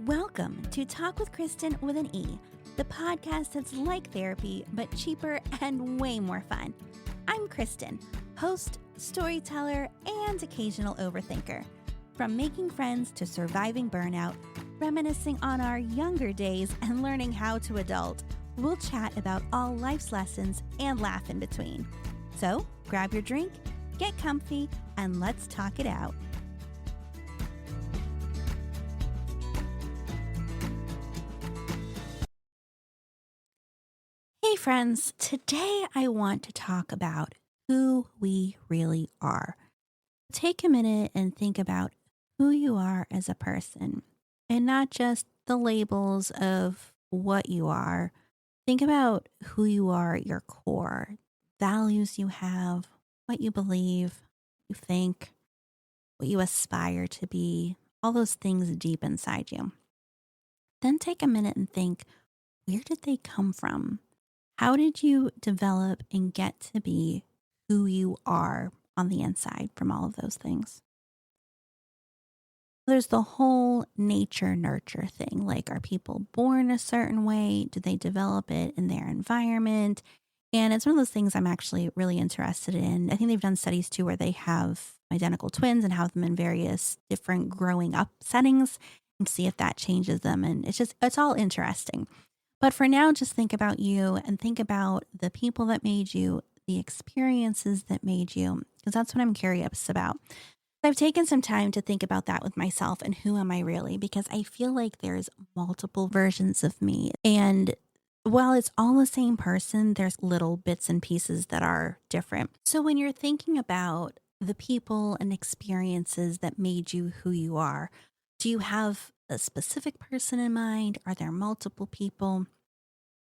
Welcome to Talk with Kristen with an E, the podcast that's like therapy, but cheaper and way more fun. I'm Kristen, host, storyteller, and occasional overthinker. From making friends to surviving burnout, reminiscing on our younger days, and learning how to adult, we'll chat about all life's lessons and laugh in between. So grab your drink, get comfy, and let's talk it out. Hey friends, today I want to talk about who we really are. Take a minute and think about who you are as a person and not just the labels of what you are. Think about who you are at your core, values you have, what you believe, you think, what you aspire to be, all those things deep inside you. Then take a minute and think, where did they come from? How did you develop and get to be who you are on the inside from all of those things? There's the whole nature nurture thing. Like, are people born a certain way? Do they develop it in their environment? And it's one of those things I'm actually really interested in. I think they've done studies too where they have identical twins and have them in various different growing up settings and see if that changes them. And it's all interesting. But for now, just think about you and think about the people that made you, the experiences that made you, because that's what I'm curious about. I've taken some time to think about that with myself and who am I really, because I feel like there's multiple versions of me. And while it's all the same person, there's little bits and pieces that are different. So when you're thinking about the people and experiences that made you who you are, do you have a specific person in mind? Are there multiple people?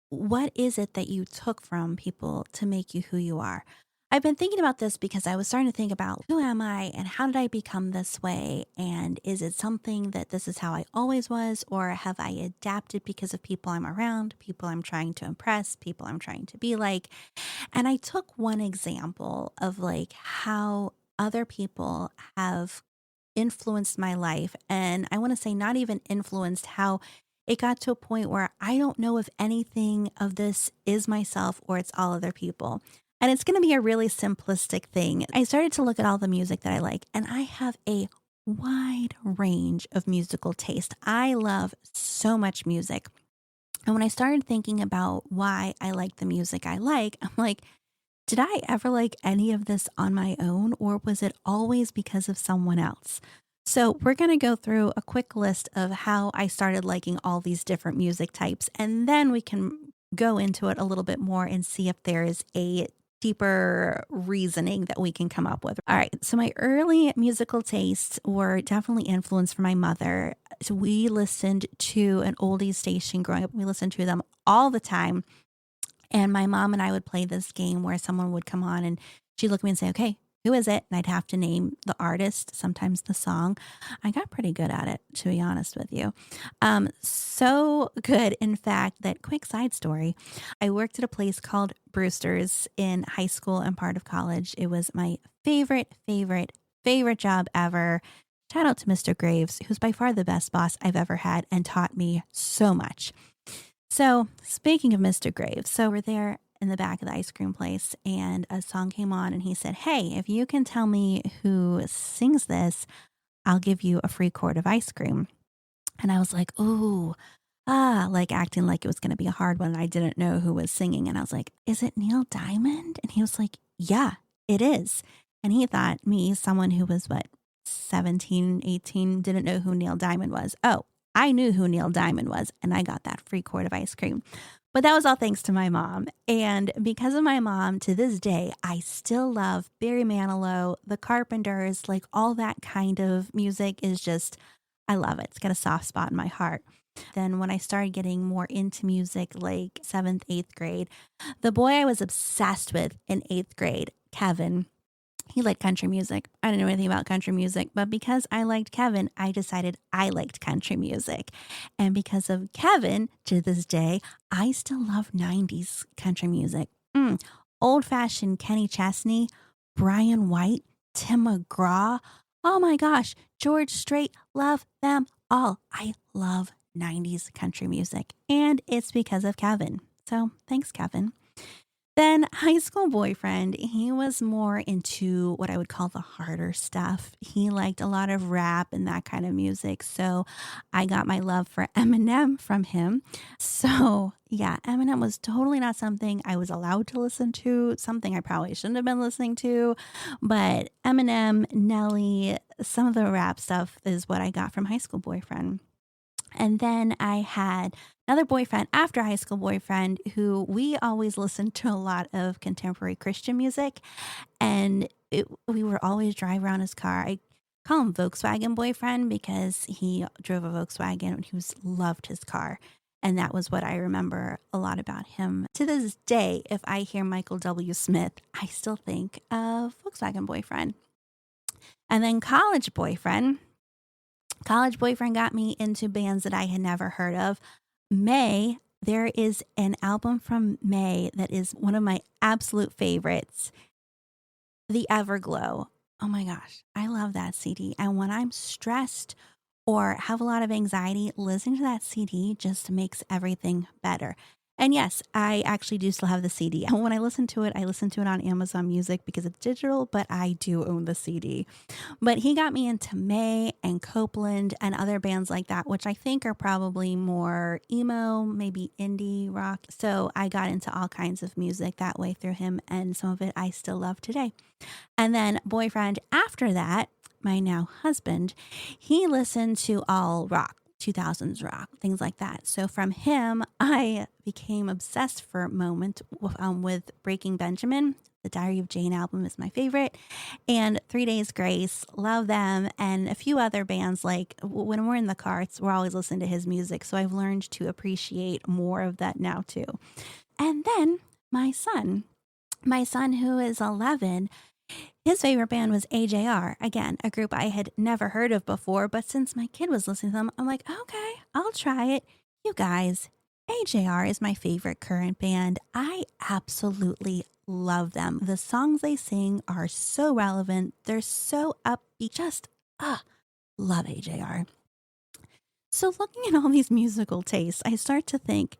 What is it that you took from people to make you who you are? I've been thinking about this because I was starting to think about who am I and how did I become this way? And is it something that this is how I always was? Or have I adapted because of people I'm around, people I'm trying to impress, people I'm trying to be like? And I took one example of like how other people have influenced my life. And I want to say not even influenced, how it got to a point where I don't know if anything of this is myself or it's all other people. And it's going to be a really simplistic thing. I started to look at all the music that I like, and I have a wide range of musical taste. I love so much music. And when I started thinking about why I like the music I like, I'm like, did I ever like any of this on my own, or was it always because of someone else? So we're going to go through a quick list of how I started liking all these different music types, and then we can go into it a little bit more and see if there is a deeper reasoning that we can come up with. All right. So my early musical tastes were definitely influenced from my mother. So we listened to an oldies station growing up. We listened to them all the time. And my mom and I would play this game where someone would come on and she'd look at me and say, okay, who is it? And I'd have to name the artist, sometimes the song. I got pretty good at it, to be honest with you. So good, in fact, that quick side story, I worked at a place called Brewster's in high school and part of college. It was my favorite job ever. Shout out to Mr. Graves, who's by far the best boss I've ever had and taught me so much. So speaking of Mr. Graves, so we're there in the back of the ice cream place and a song came on and he said, hey, if you can tell me who sings this, I'll give you a free quart of ice cream. And I was like, ooh, like acting like it was going to be a hard one. I didn't know who was singing. And I was like, is it Neil Diamond? And he was like, yeah, it is. And he thought me, someone who was 17, 18, didn't know who Neil Diamond was. Oh, I knew who Neil Diamond was, and I got that free quart of ice cream. But that was all thanks to my mom. And because of my mom, to this day, I still love Barry Manilow, the Carpenters, like all that kind of music is just, I love it. It's got a soft spot in my heart. Then when I started getting more into music, like 7th, 8th grade, the boy I was obsessed with in 8th grade, Kevin, he liked country music. I didn't know anything about country music, but because I liked Kevin, I decided I liked country music. And because of Kevin, to this day, I still love 90s country music. Old-fashioned Kenny Chesney, Brian White, Tim McGraw. Oh my gosh, George Strait, love them I love 90s country music, and it's because of Kevin. So thanks, Kevin. Then high school boyfriend, he was more into what I would call the harder stuff. He liked a lot of rap and that kind of music. So I got my love for Eminem from him. So yeah, Eminem was totally not something I was allowed to listen to, something I probably shouldn't have been listening to. But Eminem, Nelly, some of the rap stuff is what I got from high school boyfriend. And then I had another boyfriend after high school boyfriend who we always listened to a lot of contemporary Christian music. And we were always driving around his car. I call him Volkswagen boyfriend because he drove a Volkswagen and loved his car. And that was what I remember a lot about him. To this day, if I hear Michael W. Smith, I still think of Volkswagen boyfriend. And then college boyfriend. College boyfriend got me into bands that I had never heard of. May, there is an album from May that is one of my absolute favorites, The Everglow. Oh my gosh, I love that CD. And when I'm stressed or have a lot of anxiety, listening to that CD just makes everything better. And yes, I actually do still have the CD. When I listen to it on Amazon Music because it's digital, but I do own the CD. But he got me into May and Copeland and other bands like that, which I think are probably more emo, maybe indie rock. So I got into all kinds of music that way through him, and some of it I still love today. And then boyfriend after that, my now husband, he listened to all rock. 2000s rock, things like that. So from him, I became obsessed for a moment with Breaking Benjamin. The Diary of Jane album is my favorite. And 3 Days Grace, love them. And a few other bands, like when we're in the car, we're always listening to his music. So I've learned to appreciate more of that now too. And then my son who is 11, his favorite band was AJR. Again, a group I had never heard of before, but since my kid was listening to them, I'm like, okay, I'll try it. You guys, AJR is my favorite current band. I absolutely love them. The songs they sing are so relevant. They're so upbeat. Just, love AJR. So looking at all these musical tastes, I start to think,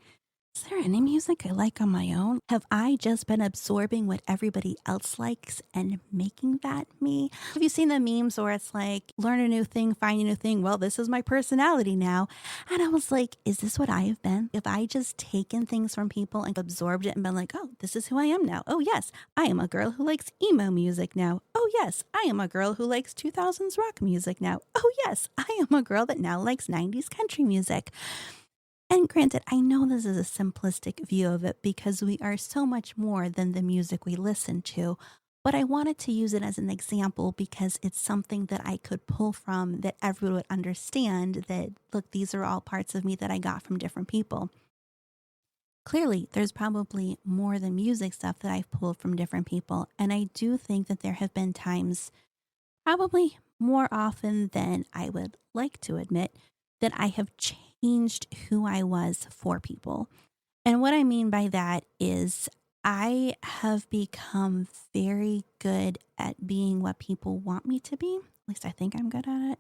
is there any music I like on my own? Have I just been absorbing what everybody else likes and making that me? Have you seen the memes where it's like, learn a new thing, find a new thing? Well, this is my personality now. And I was like, is this what I have been? If I just taken things from people and absorbed it and been like, oh, this is who I am now. Oh, yes, I am a girl who likes emo music now. Oh, yes, I am a girl who likes 2000s rock music now. Oh, yes, I am a girl that now likes 90s country music. And granted, I know this is a simplistic view of it because we are so much more than the music we listen to, but I wanted to use it as an example because it's something that I could pull from that everyone would understand that, look, these are all parts of me that I got from different people. Clearly, there's probably more than music stuff that I've pulled from different people, and I do think that there have been times, probably more often than I would like to admit, that I have changed who I was for people. And what I mean by that is I have become very good at being what people want me to be. At least I think I'm good at it.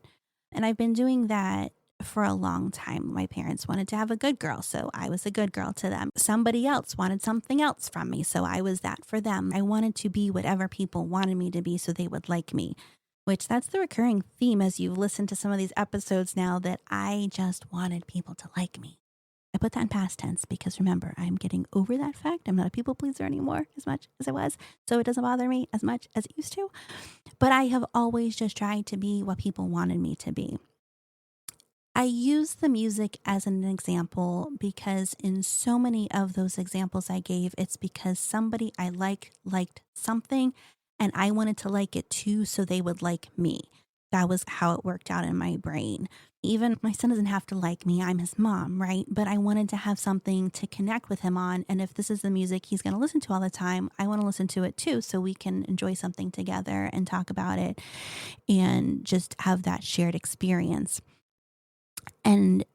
And I've been doing that for a long time. My parents wanted to have a good girl, so I was a good girl to them. Somebody else wanted something else from me, so I was that for them. I wanted to be whatever people wanted me to be so they would like me. Which that's the recurring theme as you listen to some of these episodes now, that I just wanted people to like me. I put that in past tense because remember, I'm getting over that fact. I'm not a people pleaser anymore as much as I was. So it doesn't bother me as much as it used to. But I have always just tried to be what people wanted me to be. I use the music as an example because in so many of those examples I gave, it's because somebody I liked something and I wanted to like it too, so they would like me. That was how it worked out in my brain. Even my son doesn't have to like me. I'm his mom, right? But I wanted to have something to connect with him on. And if this is the music he's going to listen to all the time, I want to listen to it too, so we can enjoy something together and talk about it and just have that shared experience. And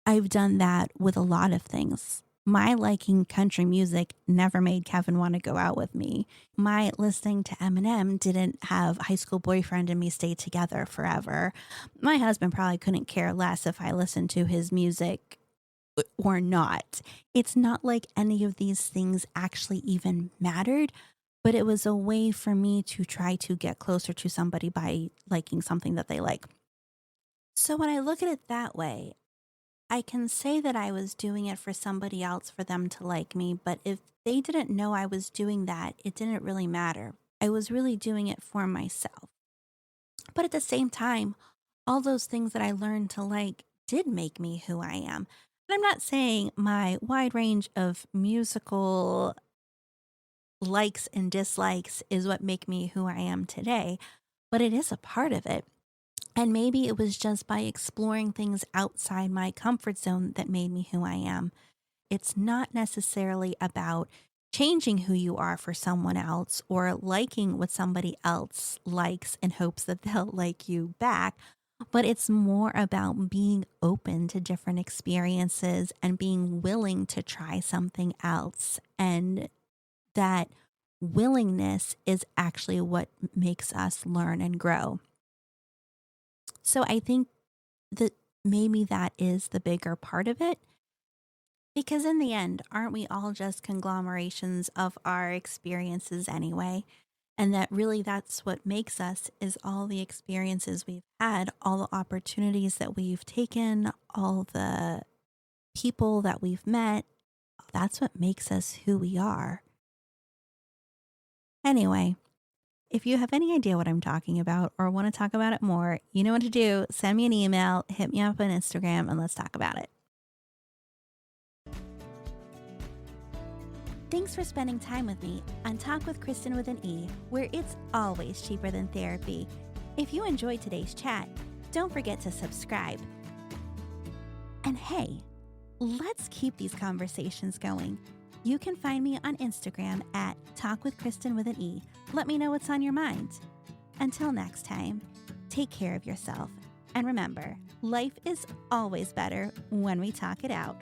I've done that with a lot of things. My liking country music never made Kevin want to go out with me. My listening to Eminem didn't have high school boyfriend and me stay together forever. My husband probably couldn't care less if I listened to his music or not. It's not like any of these things actually even mattered, but it was a way for me to try to get closer to somebody by liking something that they like. So when I look at it that way, I can say that I was doing it for somebody else for them to like me, but if they didn't know I was doing that, it didn't really matter. I was really doing it for myself. But at the same time, all those things that I learned to like did make me who I am. And I'm not saying my wide range of musical likes and dislikes is what make me who I am today, but it is a part of it. And maybe it was just by exploring things outside my comfort zone that made me who I am. It's not necessarily about changing who you are for someone else or liking what somebody else likes in hopes that they'll like you back, but it's more about being open to different experiences and being willing to try something else. And that willingness is actually what makes us learn and grow. So I think that maybe that is the bigger part of it. Because in the end, aren't we all just conglomerations of our experiences anyway? And that really that's what makes us is all the experiences we've had, all the opportunities that we've taken, all the people that we've met. That's what makes us who we are. Anyway, if you have any idea what I'm talking about or want to talk about it more, you know what to do. Send me an email, hit me up on Instagram, and let's talk about it. Thanks for spending time with me on Talk with Kristen with an E, where it's always cheaper than therapy. If you enjoyed today's chat, don't forget to subscribe. And hey, let's keep these conversations going. You can find me on Instagram at Talk with Kristen with an E. Let me know what's on your mind. Until next time, take care of yourself. And remember, life is always better when we talk it out.